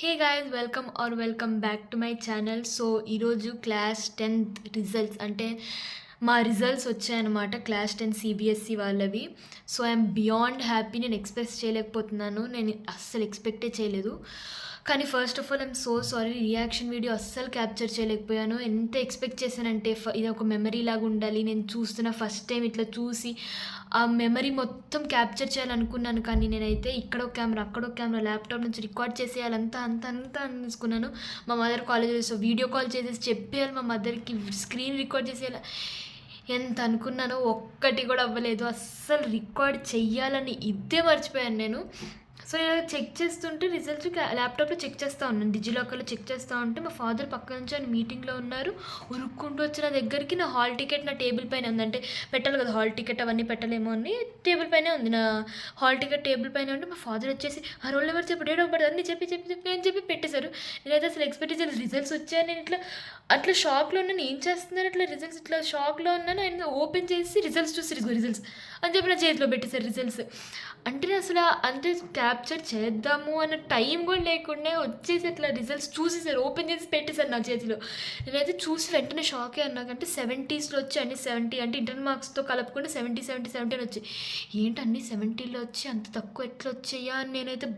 Hey guys welcome back to my channel. So ఈరోజు class 10th results అంటే మా results వచ్చాయన్నమాట. క్లాస్ 10 సిబిఎస్ఈ వాళ్ళవి. So I'm beyond happy. నేను ఎక్స్ప్రెస్ చేయలేకపోతున్నాను. నేను అస్సలు ఎక్స్పెక్టే చేయలేదు. కానీ first of all I'm so sorry. Reaction video అస్సలు క్యాప్చర్ చేయలేకపోయాను. ఎంత ఎక్స్పెక్ట్ చేశానంటే ఇది ఒక మెమరీ లాగా ఉండాలి. నేను చూస్తున్న ఫస్ట్ టైం ఇట్లా చూసి ఆ మెమరీ మొత్తం క్యాప్చర్ చేయాలనుకున్నాను. కానీ నేనైతే ఇక్కడ ఒక కెమెరా, అక్కడ ఒక కెమెరా, ల్యాప్టాప్ నుంచి రికార్డ్ చేసేయాలి అంతా అనుకున్నాను. మా మదర్ కాలేజ్లో సో వీడియో కాల్ చేసేసి చెప్పేయాలి మా మదర్కి, స్క్రీన్ రికార్డ్ చేసేయాలి. ఎంత అనుకున్నానో ఒక్కటి కూడా అవ్వలేదు. అస్సలు రికార్డ్ చెయ్యాలని ఇదే మర్చిపోయాను నేను. సో నేను చెక్ చేస్తుంటే రిజల్ట్స్ ల్యాప్టాప్లో చెక్ చేస్తూ ఉన్నాను, డిజిలాకర్లో చెక్ చేస్తూ ఉంటే మా ఫాదర్ పక్క నుంచి ఆయన మీటింగ్లో ఉన్నారు. ఉరుక్కుంటూ వచ్చిన దగ్గరికి నా హాల్ టికెట్ నా టేబుల్ పైన ఉంది. అంటే పెట్టాలి కదా హాల్ టికెట్, అవన్నీ పెట్టలేమో అని టేబుల్ పైనే ఉంది. నా హాల్ టికెట్ టేబుల్ పైన ఉంటే మా ఫాదర్ వచ్చేసి ఆ రోల్ నెంబర్ చెప్పి డేట్ ఆఫ్ బర్త్ అన్నీ చెప్పి పెట్టేశారు. నేనైతే అసలు ఎక్స్పెక్ట్ చేసి రిజల్ట్స్ వచ్చాయని నేను అట్లా షాక్లో ఉన్నాను. ఏం చేస్తున్నారు అట్లా రిజల్ట్స్, ఇట్లా షాక్లో ఉన్నాను. ఆయన ఓపెన్ చేసి రిజల్ట్స్ చూసి రిజల్ట్స్ అని చెప్పి నా చేతిలో పెట్టేశారు రిజల్ట్స్. అంటే అసలు అంటే క్యాప్చర్ చేద్దాము అన్న టైం కూడా లేకుండా వచ్చేసి అట్లా రిజల్ట్స్ చూసేసారు, ఓపెన్ చేసి పెట్టేశారు నా చేతిలో. నేనైతే చూసి వెంటనే షాక్ అయ్యాను. నాకంటే 70sలో వచ్చాయండి. 70 అంటే ఇంటర్ మార్క్స్తో కలుపుకుంటే 70 అని వచ్చాయి. ఏంటి అన్నీ 70లో వచ్చి అంత తక్కువ ఎట్లా వచ్చాయా అని నేనైతే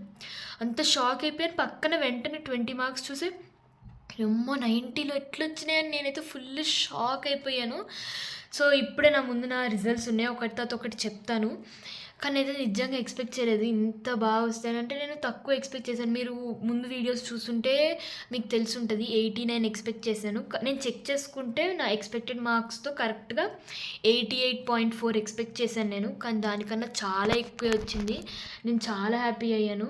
అంత షాక్ అయిపోయాను. పక్కన వెంటనే 20 మార్క్స్ చూసి ఏమో 90లో ఎట్లా వచ్చినాయని నేనైతే ఫుల్ షాక్ అయిపోయాను. సో ఇప్పుడే నా ముందు నా రిజల్ట్స్ ఉన్నాయి, ఒకటి తర్వాత ఒకటి చెప్తాను. కానీ అయితే నిజంగా ఎక్స్పెక్ట్ చేయలేదు ఇంత బాగా వస్తానంటే. నేను తక్కువ ఎక్స్పెక్ట్ చేశాను. మీరు ముందు వీడియోస్ చూస్తుంటే మీకు తెలిసి ఉంటుంది 89 ఎక్స్పెక్ట్ చేశాను. నేను చెక్ చేసుకుంటే నా ఎక్స్పెక్టెడ్ మార్క్స్తో కరెక్ట్గా 88.4 ఎక్స్పెక్ట్ చేశాను నేను. కానీ దానికన్నా చాలా ఎక్కువ వచ్చింది. నేను చాలా హ్యాపీ అయ్యాను.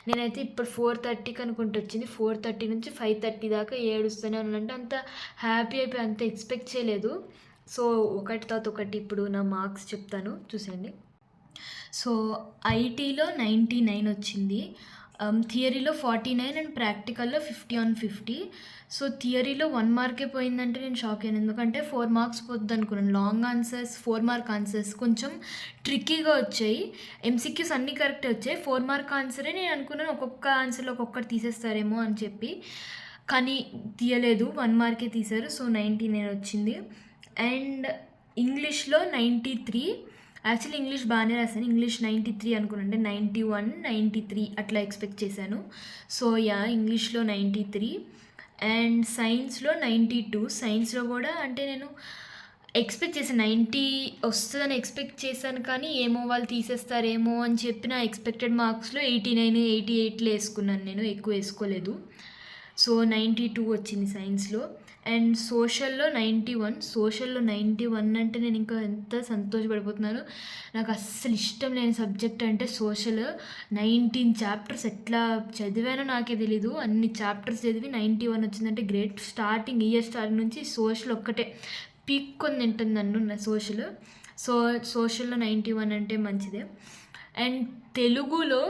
నేనైతే ఇప్పుడు 4:30కి అనుకుంటూ వచ్చింది. 4:30 నుంచి 5:30 దాకా ఏడుస్తూనే ఉన్నానంటే అంత హ్యాపీ అయిపోయి అంత ఎక్స్పెక్ట్ చేయలేదు. సో ఒకటి తర్వాత ఒకటి ఇప్పుడు నా మార్క్స్ చెప్తాను, చూసేయండి. సో ఐటీలో 99 వచ్చింది, థియరీలో 49 అండ్ ప్రాక్టికల్లో 50/50. సో థియరీలో 1 మార్కే పోయిందంటే నేను షాక్ అయ్యాను. ఎందుకంటే 4 మార్క్స్ పోతుంది అనుకున్నాను. లాంగ్ ఆన్సర్స్, 4 మార్క్ ఆన్సర్స్ కొంచెం ట్రిక్కీగా వచ్చాయి. ఎంసీక్యూస్ అన్నీ కరెక్టే వచ్చాయి. 4 మార్క్ ఆన్సరే నేను అనుకున్నాను ఒక్కొక్క ఆన్సర్లో ఒక్కొక్కటి తీసేస్తారేమో అని చెప్పి. కానీ తీయలేదు, 1 మార్కే తీశారు. సో 99 వచ్చింది. అండ్ ఇంగ్లీష్లో 93. యాక్చువల్లీ ఇంగ్లీష్ బాగానే రాశాను. ఇంగ్లీష్ 93 అనుకున్నాను, అంటే 91, 93 అట్లా ఎక్స్పెక్ట్ చేశాను. సో ఇంగ్లీష్లో 93. అండ్ సైన్స్లో 92. సైన్స్లో కూడా అంటే నేను ఎక్స్పెక్ట్ చేశాను 90 వస్తుందని ఎక్స్పెక్ట్ చేశాను. కానీ ఏమో వాళ్ళు తీసేస్తారేమో అని చెప్పి నా ఎక్స్పెక్టెడ్ మార్క్స్లో 89, 88లో వేసుకున్నాను. నేను ఎక్కువ వేసుకోలేదు. సో 92 వచ్చింది సైన్స్లో. అండ్ సోషల్లో 91. సోషల్లో 91 అంటే నేను ఇంకా ఎంత సంతోషపడిపోతున్నాను. నాకు అస్సలు ఇష్టం లేని సబ్జెక్ట్ అంటే సోషల్. 19 చాప్టర్స్ ఎట్లా చదివానో నాకే తెలీదు. అన్ని చాప్టర్స్ చదివి 91 వచ్చిందంటే గ్రేట్. ఇయర్ స్టార్టింగ్ నుంచి సోషల్ ఒక్కటే పీక్కొని తింటుంది నన్ను నా సోషల్. సో సోషల్లో 91 అంటే మంచిదే. అండ్ తెలుగులో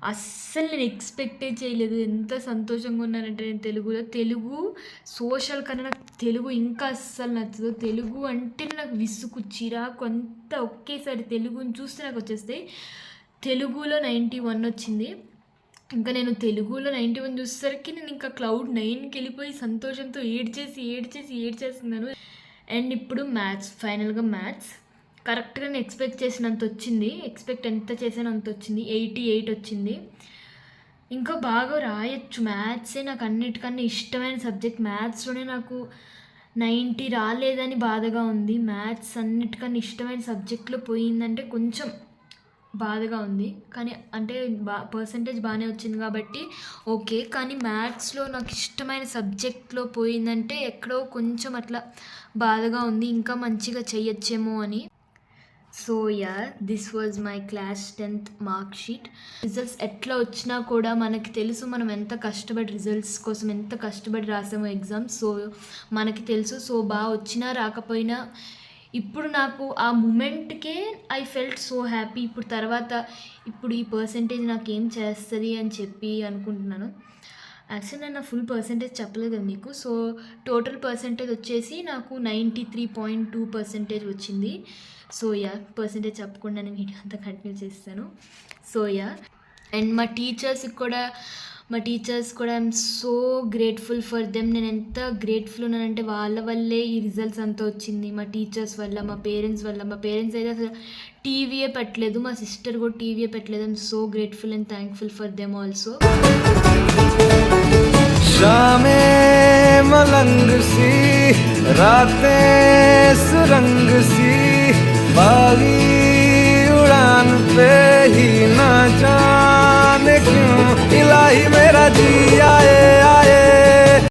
అస్సలు నేను ఎక్స్పెక్టే చేయలేదు. ఎంత సంతోషంగా ఉన్నానంటే నేను తెలుగు సోషల్ కన్నా నాకు తెలుగు ఇంకా అస్సలు నచ్చదు. తెలుగు అంటే నాకు విసుగు, చిరాకు అంతా ఒకేసారి తెలుగుని చూస్తే నాకు వచ్చేస్తాయి. తెలుగులో 91 వచ్చింది. ఇంకా నేను తెలుగులో 91 చూసేసరికి నేను ఇంకా క్లౌడ్ 9కి వెళ్ళిపోయి సంతోషంతో ఏడ్చేస్తున్నాను. అండ్ ఇప్పుడు మ్యాథ్స్, ఫైనల్గా మ్యాథ్స్ కరెక్ట్గా నేను ఎక్స్పెక్ట్ చేసినంత వచ్చింది. ఎంత చేసానో అంత వచ్చింది. 88 వచ్చింది. ఇంకా బాగా రాయొచ్చు. మ్యాథ్సే నాకు అన్నిటికన్నా ఇష్టమైన సబ్జెక్ట్. మ్యాథ్స్లోనే నాకు 90 రాలేదని బాధగా ఉంది. మ్యాథ్స్ అన్నిటికన్నా ఇష్టమైన సబ్జెక్ట్లో పోయిందంటే కొంచెం బాధగా ఉంది. కానీ అంటే పర్సంటేజ్ బాగానే వచ్చింది కాబట్టి ఓకే. కానీ మ్యాథ్స్లో నాకు ఇష్టమైన సబ్జెక్ట్లో పోయిందంటే ఎక్కడో కొంచెం అట్లా బాధగా ఉంది. ఇంకా మంచిగా చెయ్యొచ్చేమో అని. So this was my class 10th mark sheet. Results ఎట్లా వచ్చినా కూడా మనకి తెలుసు మనం ఎంత కష్టపడి రిజల్ట్స్ కోసం ఎంత కష్టపడి రాసామో ఎగ్జామ్స్. సో మనకి తెలుసు. సో బాగా వచ్చినా రాకపోయినా ఇప్పుడు నాకు ఆ మూమెంట్కే ఐ ఫెల్ట్ సో హ్యాపీ. ఇప్పుడు ఈ పర్సంటేజ్ నాకు ఏం చేస్తుంది అని చెప్పి అనుకుంటున్నాను. యాక్చువల్లీ నేను నా ఫుల్ పర్సంటేజ్ చెప్పలేదు మీకు. సో టోటల్ పర్సంటేజ్ వచ్చేసి నాకు 93.2% వచ్చింది. సో పర్సంటేజ్ చెప్పకుండా నేను వీడియో అంతా కంటిన్యూ చేస్తాను. సో అండ్ మా టీచర్స్కి కూడా మా టీచర్స్ కూడా I'm so grateful for them. నేను ఎంత గ్రేట్ఫుల్ ఉన్నానంటే వాళ్ళ వల్లే ఈ రిజల్ట్స్ అంతా వచ్చింది. మా టీచర్స్ వల్ల, మా పేరెంట్స్ వల్ల. మా పేరెంట్స్ అయితే అసలు టీవీయే పెట్టలేదు, మా సిస్టర్ కూడా టీవీయే పెట్టలేదు. I'm so grateful and thankful for them also. शामें मलंग सी रातें सुरंग सी बागी उड़ान पे ही ना जाने क्यों इलाही मेरा जी